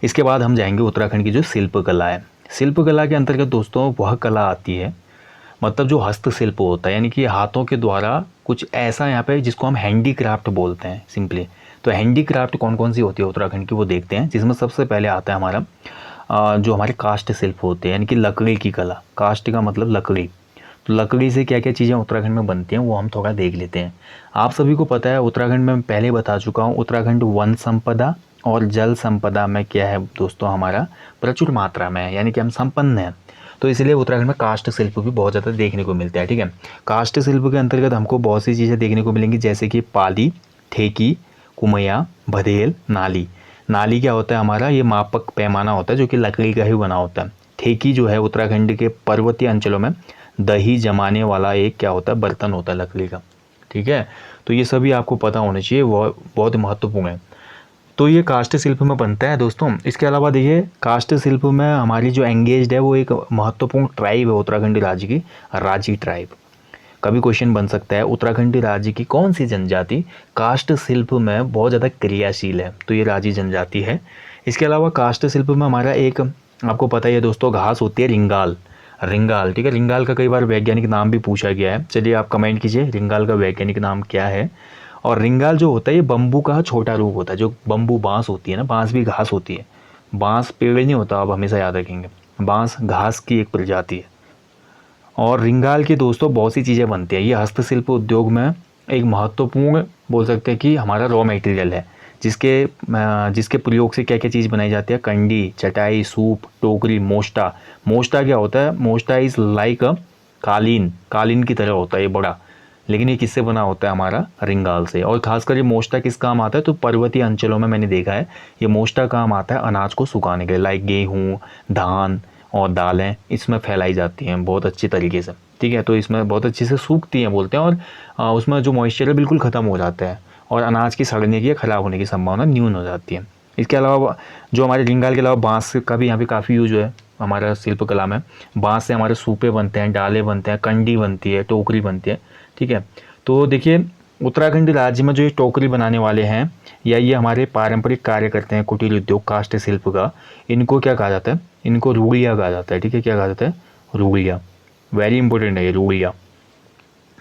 इसके बाद हम जाएंगे उत्तराखंड की जो शिल्पकला है। शिल्पकला के अंतर्गत दोस्तों वह कला आती है, मतलब जो हस्तशिल्प होता है, यानी कि हाथों के द्वारा कुछ ऐसा यहाँ पे जिसको हम हैंडीक्राफ्ट बोलते हैं सिंपली। तो हैंडीक्राफ्ट कौन कौन सी होती है उत्तराखंड की वो देखते हैं, जिसमें सबसे पहले आता है हमारा जो हमारे काष्ठ शिल्प होते हैं, यानी कि लकड़ी की कला। काष्ठ का मतलब लकड़ी। तो लकड़ी से क्या क्या चीज़ें उत्तराखंड में बनती हैं वो हम थोड़ा देख लेते हैं। आप सभी को पता है उत्तराखंड में मैं पहले बता चुका हूँ, उत्तराखंड वन संपदा और जल संपदा में क्या है दोस्तों, हमारा प्रचुर मात्रा में है, यानी कि हम संपन्न हैं। तो इसलिए उत्तराखंड में काष्ठ शिल्प भी बहुत ज़्यादा देखने को मिलता है, ठीक है। काष्ठ शिल्प के अंतर्गत हमको बहुत सी चीज़ें देखने को मिलेंगी, जैसे कि पाली, ठेकी, कुमैया, भदेल, नाली। नाली क्या होता है हमारा, ये मापक पैमाना होता है जो कि लकड़ी का ही बना होता है। ठेकी जो है उत्तराखंड के पर्वतीय अंचलों में दही जमाने वाला एक क्या होता है, बर्तन होता है लकड़ी का, ठीक है। तो ये सभी आपको पता होना चाहिए, वो बहुत महत्वपूर्ण है। तो ये काष्ठ शिल्प में बनता है दोस्तों। इसके अलावा देखिए काष्ठ शिल्प में हमारी जो एंगेज्ड है वो एक महत्वपूर्ण ट्राइब है उत्तराखंड राज्य की, राजी ट्राइब। कभी क्वेश्चन बन सकता है, उत्तराखंड राज्य की कौन सी जनजाति काष्ठ शिल्प में बहुत ज़्यादा क्रियाशील है? तो ये राजी जनजाति है। इसके अलावा काष्ठ शिल्प में हमारा एक, आपको पता ही है दोस्तों, घास होती है रिंगाल। रिंगाल, ठीक है, रिंगाल का कई बार वैज्ञानिक नाम भी पूछा गया है। चलिए आप कमेंट कीजिए रिंगाल का वैज्ञानिक नाम क्या है। और रिंगाल जो होता है ये बम्बू का छोटा रूप होता है। जो बम्बू बांस होती है ना, बांस भी घास होती है, बांस पेड़ नहीं होता, आप हमेशा याद रखेंगे, बांस घास की एक प्रजाति है। और रिंगाल की दोस्तों बहुत सी चीज़ें बनती हैं। ये हस्तशिल्प उद्योग में एक महत्वपूर्ण, बोल सकते हैं कि हमारा रॉ मटेरियल है, जिसके प्रयोग से क्या क्या चीज़ बनाई जाती है, कंडी, चटाई, सूप, टोकरी, मोष्टा। मोष्टा क्या होता है? मोष्टा इज़ लाइक अ कालीन, कालीन की तरह होता है ये बड़ा, लेकिन ये किससे बना होता है? हमारा रिंगाल से। और खासकर ये मोष्टा किस काम आता है? तो पर्वतीय अंचलों में मैंने देखा है ये मोष्टा काम आता है अनाज को सुखाने के लिए, लाइक गेहूँ, धान और दालें इसमें फैलाई जाती हैं बहुत अच्छी तरीके से, ठीक है। तो इसमें बहुत अच्छे से सूखती हैं बोलते हैं, और उसमें जो मॉइस्चर है बिल्कुल ख़त्म हो जाता है, और अनाज की सड़ने की या ख़राब होने की संभावना न्यून हो जाती है। इसके अलावा जो हमारे रिंगाल के अलावा बाँस का भी यहाँ पे काफ़ी यूज है हमारा शिल्पकला में। बाँस से हमारे सूपे बनते हैं, डाले बनते हैं, कंडी बनती है, टोकरी बनती है, ठीक है। तो देखिए उत्तराखंड राज्य में जो ये टोकरी बनाने वाले हैं या ये हमारे पारंपरिक कार्य करते हैं कुटीर उद्योग काष्ठ शिल्प का, इनको क्या कहा जाता है? इनको रूड़िया कहा जाता है, ठीक है। क्या कहा जाता है? रूड़िया। वेरी इंपॉर्टेंट है ये रूड़िया।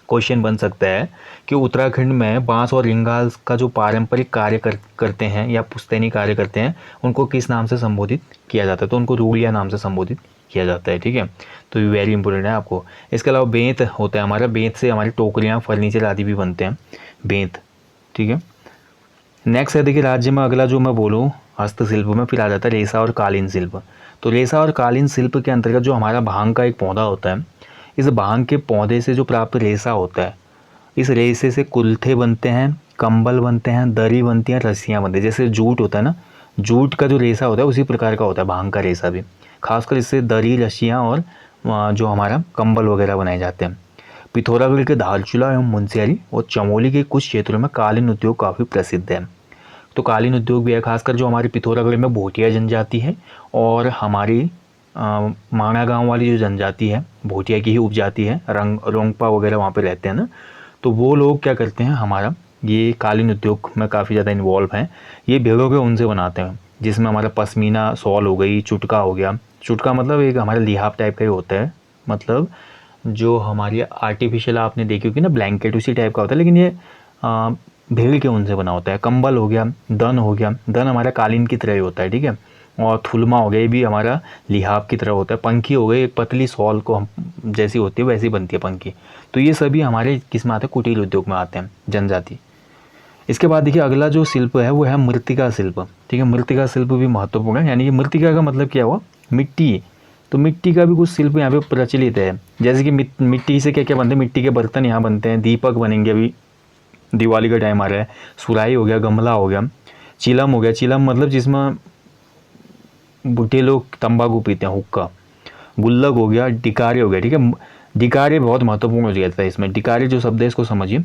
क्वेश्चन बन सकता है कि उत्तराखंड में बांस और रिंगाल का जो पारंपरिक कार्य करते हैं या पुश्तैनी कार्य करते हैं, उनको किस नाम से संबोधित किया जाता है? तो उनको रूड़िया नाम से संबोधित किया जाता है, ठीक है। तो ये वेरी इंपॉर्टेंट है आपको। इसके अलावा बेंत होता है हमारा, बेंत से हमारी टोकरियाँ, फर्नीचर आदि भी बनते हैं, बेंत, ठीक है। नेक्स्ट है देखिए राज्य में अगला जो मैं बोलूँ हस्तशिल्प में, फिर आ जाता है रेशा और कालीन शिल्प। तो रेशा और कालीन शिल्प के अंतर्गत जो हमारा भांग का एक पौधा होता है, इस भांग के पौधे से जो प्राप्त रेशा होता है, इस रेशे से कुल्थे बनते हैं, कंबल बनते हैं, दरी बनती हैं, रस्सियाँ बनती हैं। जैसे जूट होता है ना, जूट का जो रेशा होता है उसी प्रकार का होता है भांग का रेशा भी। खासकर इससे दरी, रस्सियाँ और जो हमारा कंबल वगैरह बनाए जाते हैं। पिथौरागढ़ के धारचूला एवं मुनस्यारी और चमोली के कुछ क्षेत्रों में कालीन उद्योग काफ़ी प्रसिद्ध है। तो कालीन उद्योग भी है, खासकर जो हमारी पिथौरागढ़ में भोटिया जनजाति है और हमारी माणा गांव वाली जो जनजाति है भोटिया की ही उपजाति है, रोंगपा वगैरह वहाँ पे रहते हैं ना, तो वो लोग क्या करते हैं, हमारा ये कालीन उद्योग में काफ़ी ज़्यादा इन्वॉल्व हैं। ये भेड़ों के ऊन से बनाते हैं, जिसमें हमारा पश्मीना शॉल हो गई, चुटका हो गया। चुटका मतलब एक हमारा लिहाफ टाइप का ही होता है, मतलब जो हमारी आर्टिफिशियल आपने देखी होगी ना ब्लैंकेट, उसी टाइप का होता है, लेकिन ये भेड़ के ऊन से बना होता है। कंबल हो गया, दन हो गया, दन हमारा कालीन की तरह ही होता है, ठीक है। और थुलमा हो गया, ये भी हमारा लिहाफ की तरह होता है। पंखी हो गई, एक पतली सॉल को हम जैसी होती है वैसी बनती है पंखी। तो ये सभी हमारे किस में आते हैं? कुटीर उद्योग में आते हैं, जनजाति। इसके बाद देखिए अगला जो शिल्प है वो है मृत्तिका शिल्प, ठीक है। मृत्तिका शिल्प भी महत्वपूर्ण है, यानी कि मृत्तिका का मतलब क्या हुआ? मिट्टी। तो मिट्टी का भी कुछ शिल्प यहाँ पे प्रचलित है, जैसे कि मिट्टी से क्या क्या बनते हैं? मिट्टी के बर्तन यहाँ बनते हैं, दीपक बनेंगे, अभी दिवाली का टाइम आ रहा है। सुराही हो गया, गमला हो गया, चिलम हो गया, चिलम मतलब जिसमें बूढ़े लोग तंबाकू पीते हैं, हुक्का। गुल्लक हो गया, डिकारे हो गया, ठीक है। डिकारे बहुत महत्वपूर्ण हो जाता है इसमें। डिकारे जो शब्द है इसको समझिए।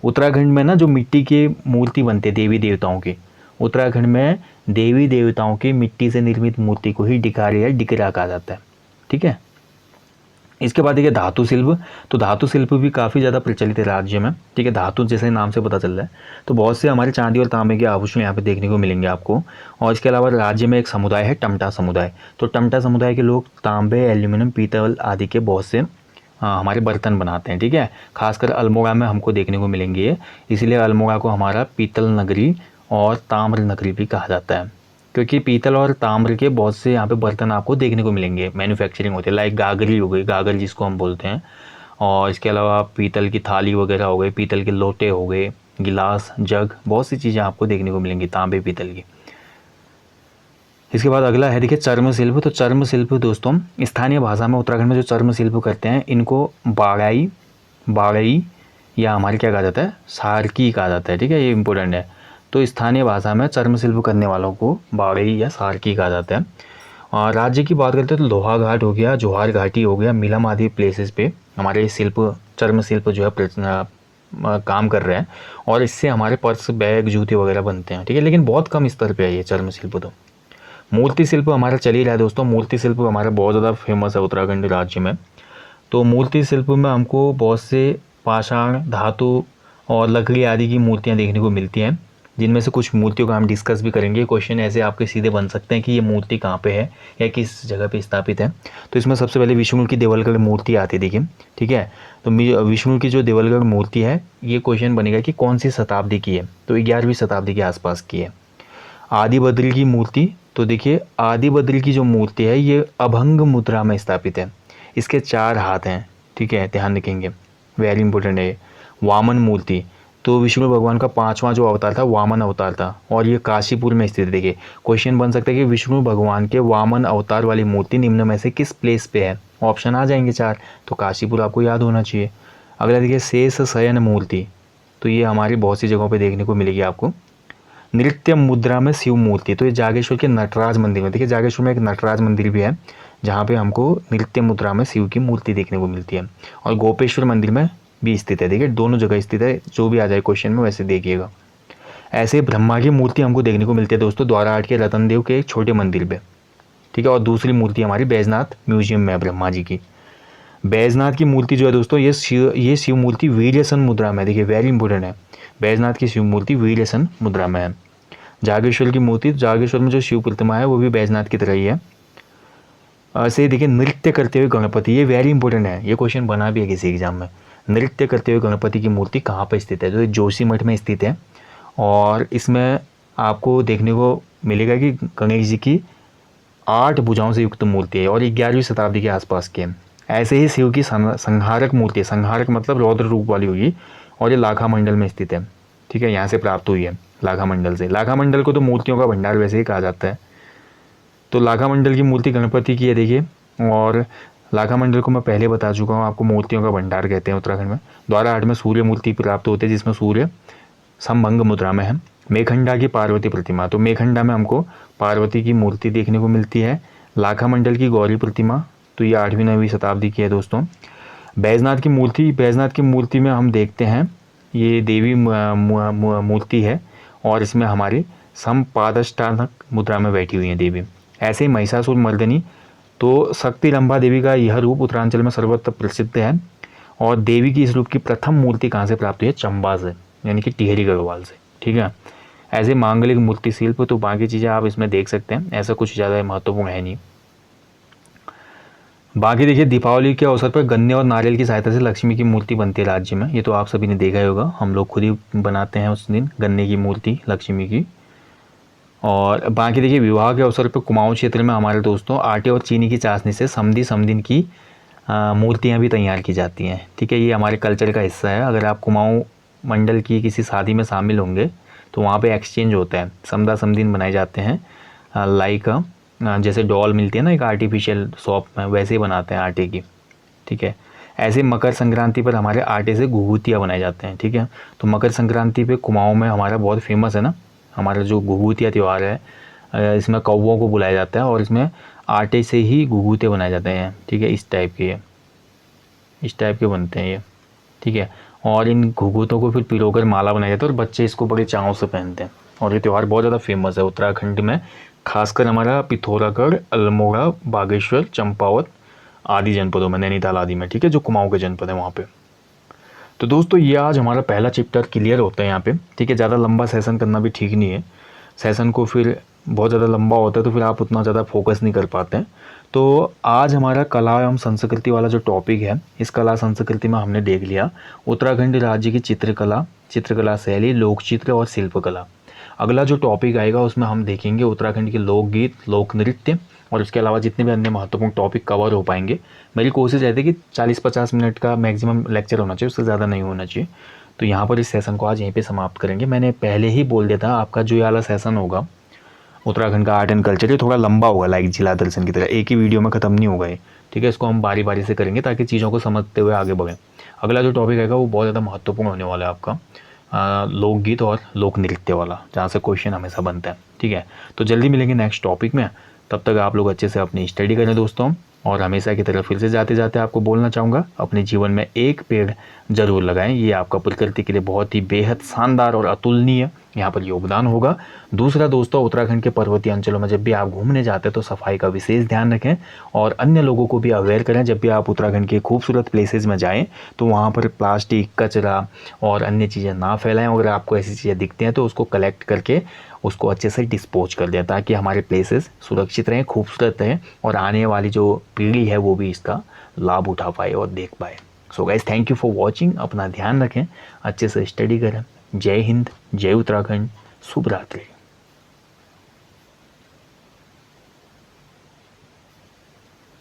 उत्तराखंड में ना जो मिट्टी की मूर्ति बनते हैं देवी देवताओं की, उत्तराखंड में देवी देवताओं की मिट्टी से निर्मित मूर्ति को ही डिकारे या डिकरा कहा जाता है, ठीक है। इसके बाद देखिए धातु शिल्प। तो धातु शिल्प भी काफ़ी ज़्यादा प्रचलित है राज्य में, ठीक है। धातु जैसे नाम से पता चल रहा है, तो बहुत से हमारे चांदी और तांबे के आभूषण यहाँ पे देखने को मिलेंगे आपको। और इसके अलावा राज्य में एक समुदाय है टमटा समुदाय। तो टमटा समुदाय के लोग तांबे, एल्यूमिनियम, पीतल आदि के बहुत से हमारे बर्तन बनाते हैं, ठीक है। खासकर अल्मोड़ा में हमको देखने को मिलेंगे, इसीलिए अल्मोड़ा को हमारा पीतल नगरी और ताम्र नगरी भी कहा जाता है, क्योंकि पीतल और ताम्र के बहुत से यहाँ पे बर्तन आपको देखने को मिलेंगे, मैन्युफैक्चरिंग होते हैं। लाइक गागरी हो गई, गागर जिसको हम बोलते हैं, और इसके अलावा पीतल की थाली वगैरह हो गई, पीतल के लोटे हो गए, गिलास, जग, बहुत सी चीज़ें आपको देखने को मिलेंगी तांबे पीतल की। इसके बाद अगला है देखिए चर्म शिल्प। तो चर्म शिल्प दोस्तों स्थानीय भाषा में उत्तराखंड में जो चर्म शिल्प करते हैं इनको बाड़ई या हमारे क्या कहा जाता है? सारकी कहा जाता है, ठीक है। ये इंपॉर्टेंट है। तो स्थानीय भाषा में चर्म शिल्प करने वालों को बाड़ई या सारकी कहा जाता है। और राज्य की बात करते हैं तो लोहा घाट हो गया, जोहार घाटी हो गया, मिलम आदि प्लेसेस पे हमारे शिल्प, चर्म शिल्प जो है काम कर रहे हैं, और इससे हमारे पर्स, बैग, जूते वगैरह बनते हैं, ठीक है। लेकिन बहुत कम स्तर पे है ये चर्म शिल्प। तो मूर्ति शिल्प हमारा चल ही रहा है दोस्तों। मूर्ति शिल्प हमारा बहुत ज़्यादा फेमस है उत्तराखंड राज्य में। तो मूर्ति शिल्प में हमको बहुत से पाषाण, धातु और लकड़ी आदि की मूर्तियाँ देखने को मिलती हैं, जिनमें से कुछ मूर्तियों का हम डिस्कस भी करेंगे। क्वेश्चन ऐसे आपके सीधे बन सकते हैं कि ये मूर्ति कहाँ पे है या किस जगह पे स्थापित है। तो इसमें सबसे पहले विष्णु की देवलगढ़ मूर्ति आती है, देखिए, ठीक है। तो विष्णु की जो देवलगढ़ मूर्ति है, ये क्वेश्चन बनेगा कि कौन सी शताब्दी की है, तो 11वीं शताब्दी के आसपास की है। आदि बद्री की मूर्ति, तो देखिए आदि बद्री की जो मूर्ति है ये अभंग मुद्रा में स्थापित है। इसके 4 हाथ हैं, ठीक है, ध्यान रखेंगे, वेरी इंपॉर्टेंट है। वामन मूर्ति, तो विष्णु भगवान का 5वां जो अवतार था वामन अवतार था, और ये काशीपुर में स्थित है। देखिए क्वेश्चन बन सकता है कि विष्णु भगवान के वामन अवतार वाली मूर्ति निम्न में से किस प्लेस पे है। ऑप्शन आ जाएंगे 4, तो काशीपुर आपको याद होना चाहिए। अगला देखिए शेष शयन मूर्ति, तो ये हमारी बहुत सी जगहों पर देखने को मिलेगी आपको। नृत्य मुद्रा में शिव मूर्ति, तो ये जागेश्वर के नटराज मंदिर में, देखिए जागेश्वर में एक नटराज मंदिर भी है जहाँ पे हमको नृत्य मुद्रा में शिव की मूर्ति देखने को मिलती है, और गोपेश्वर मंदिर में भी स्थित है। देखिए दोनों जगह स्थित है, जो भी आ जाए क्वेश्चन में वैसे देखिएगा। ऐसे ब्रह्मा की मूर्ति हमको देखने को मिलती है दोस्तों द्वाराहाट के रतनदेव के एक छोटे मंदिर पे, ठीक है। और दूसरी मूर्ति हमारी बैजनाथ म्यूजियम में है ब्रह्मा जी की। बैजनाथ की मूर्ति जो है दोस्तों ये शिव मूर्ति वीर्यसन मुद्रा में, देखिए वेरी इंपॉर्टेंट है, बैजनाथ की शिव मूर्ति वीर्यसन मुद्रा में है। जागेश्वर की मूर्ति, जागेश्वर में जो शिव प्रतिमा है वो भी बैजनाथ की तरह ही है। ऐसे देखिए नृत्य करते हुए गणपति, ये वेरी इंपॉर्टेंट है, ये क्वेश्चन बना भी है किसी एग्जाम में। नृत्य करते हुए गणपति की मूर्ति कहाँ पर स्थित है, तो ये जोशीमठ में स्थित है, और इसमें आपको देखने को मिलेगा कि गणेश जी की 8 भुजाओं से युक्त मूर्ति है, और 11वीं शताब्दी के आसपास की है। ऐसे ही शिव की संहारक मूर्ति, संहारक मतलब रौद्र रूप वाली होगी, और ये लाखा मंडल में स्थित है, ठीक है, यहाँ से प्राप्त हुई है लाखा मंडल से। लाखा मंडल को तो मूर्तियों का भंडार वैसे ही कहा जाता है। तो लाखा मंडल की मूर्ति गणपति की है, देखिए, और लाखा मंडल को मैं पहले बता चुका हूँ आपको, मूर्तियों का भंडार कहते हैं उत्तराखंड में। द्वाराहाट में सूर्य मूर्ति प्राप्त होती है जिसमें सूर्य समभंग मुद्रा में है। मेखंडा की पार्वती प्रतिमा, तो मेखंडा में हमको पार्वती की मूर्ति देखने को मिलती है। लाखा मंडल की गौरी प्रतिमा, तो ये 8वीं-9वीं शताब्दी की है दोस्तों। बैजनाथ की मूर्ति, बैजनाथ की मूर्ति में हम देखते हैं ये देवी मूर्ति है, और इसमें हमारी समपादष्टानक मुद्रा में बैठी हुई है देवी। ऐसे ही महिषासुर मर्दिनी, तो शक्ति रंभा देवी का यह रूप उत्तरांचल में सर्वत्र प्रसिद्ध है, और देवी की इस रूप की प्रथम मूर्ति कहाँ से प्राप्त हुई है, चंबा से, यानी कि टिहरी गढ़वाल से, ठीक है। ऐसे मांगलिक मूर्ति शिल्प, तो बाकी चीज़ें आप इसमें देख सकते हैं, ऐसा कुछ ज़्यादा महत्वपूर्ण है नहीं। बाकी देखिए दीपावली के अवसर पर गन्ने और नारियल की सहायता से लक्ष्मी की मूर्ति बनती है राज्य में, ये तो आप सभी ने देखा ही होगा, हम लोग खुद ही बनाते हैं उस दिन गन्ने की मूर्ति लक्ष्मी की। और बाकी देखिए विवाह के अवसर पर कुमाऊं क्षेत्र में हमारे दोस्तों आटे और चीनी की चाशनी से समधी समदिन की मूर्तियाँ भी तैयार की जाती हैं, ठीक है, ये हमारे कल्चर का हिस्सा है। अगर आप कुमाऊं मंडल की किसी शादी में शामिल होंगे तो वहाँ पे एक्सचेंज होता है, समदा समदिन बनाए जाते हैं, लाइक जैसे डॉल मिलती है ना एक आर्टिफिशियल शॉप में, वैसे ही बनाते हैं आटे की, ठीक है। ऐसे मकर संक्रांति पर हमारे आटे से घुघुतियाँ बनाए जाते हैं, ठीक है। तो मकर संक्रांति पे कुमाऊं में हमारा बहुत फेमस है ना, हमारा जो घुघुतिया त्यौहार है, इसमें कौवों को बुलाया जाता है, और इसमें आटे से ही घुघुते बनाए जाते हैं, ठीक है, इस टाइप के बनते हैं ये, ठीक है। और इन घुघुतों को फिर पिरोकर माला बनाया जाता है, और बच्चे इसको बड़े चाव से पहनते हैं, और ये त्यौहार बहुत ज़्यादा फेमस है उत्तराखंड में, खासकर हमारा पिथौरागढ़, अल्मोड़ा, बागेश्वर, चंपावत आदि जनपदों में, नैनीताल आदि में, ठीक है, जो कुमाऊं के जनपद है वहाँ पे। तो दोस्तों ये आज हमारा पहला चैप्टर क्लियर होता है यहाँ पे, ठीक है। ज़्यादा लंबा सेशन करना भी ठीक नहीं है, सेशन को फिर बहुत ज़्यादा लंबा होता है तो फिर आप उतना ज़्यादा फोकस नहीं कर पाते हैं। तो आज हमारा कला एवं संस्कृति वाला जो टॉपिक है, इस कला संस्कृति में हमने देख लिया उत्तराखंड राज्य की चित्रकला शैली, लोकचित्र और शिल्पकला। अगला जो टॉपिक आएगा उसमें हम देखेंगे उत्तराखंड के लोकगीत, लोक नृत्य, और उसके अलावा जितने भी अन्य महत्वपूर्ण टॉपिक कवर हो पाएंगे। मेरी कोशिश रहती है कि 40-50 मिनट का मैक्सिमम लेक्चर होना चाहिए, उससे ज़्यादा नहीं होना चाहिए। तो यहाँ पर इस सेशन को आज यहीं पे समाप्त करेंगे। मैंने पहले ही बोल दिया था आपका जो ये वाला सेशन होगा उत्तराखंड का आर्ट एंड कल्चर, ये थोड़ा लंबा होगा, लाइक जिला दर्शन की तरह, एक ही वीडियो में ख़त्म नहीं होगा ये, ठीक है। इसको हम बारी बारी से करेंगे ताकि चीज़ों को समझते हुए आगे बढ़ें। अगला जो टॉपिक आएगा वो बहुत ज़्यादा महत्वपूर्ण होने वाला है आपका लोकगीत और लोक नृत्य वाला, जहाँ से क्वेश्चन हमेशा बनता है, ठीक है। तो जल्दी मिलेंगे नेक्स्ट टॉपिक में, तब तक आप लोग अच्छे से अपनी स्टडी करें दोस्तों। और हमेशा की तरह फिर से जाते जाते आपको बोलना चाहूँगा, अपने जीवन में एक पेड़ ज़रूर लगाएं, ये आपका प्रकृति के लिए बहुत ही बेहद शानदार और अतुलनीय यहाँ पर योगदान होगा। दूसरा दोस्तों, उत्तराखंड के पर्वतीय अंचलों में जब भी आप घूमने जाते हैं तो सफाई का विशेष ध्यान रखें और अन्य लोगों को भी अवेयर करें। जब भी आप उत्तराखंड के खूबसूरत प्लेसेस में जाएं तो वहाँ पर प्लास्टिक, कचरा और अन्य चीज़ें ना फैलाएं। अगर आपको ऐसी चीज़ें दिखती हैं तो उसको कलेक्ट करके उसको अच्छे से डिस्पोज कर दें, ताकि हमारे प्लेसेस सुरक्षित रहें, खूबसूरत रहें और आने वाली जो पीढ़ी है वो भी इसका लाभ उठा पाए और देख पाए। So guys, thank you for watching. अपना ध्यान रखें, अच्छे से स्टडी करें। जय हिंद, जय उत्तराखंड, शुभ रात्रि।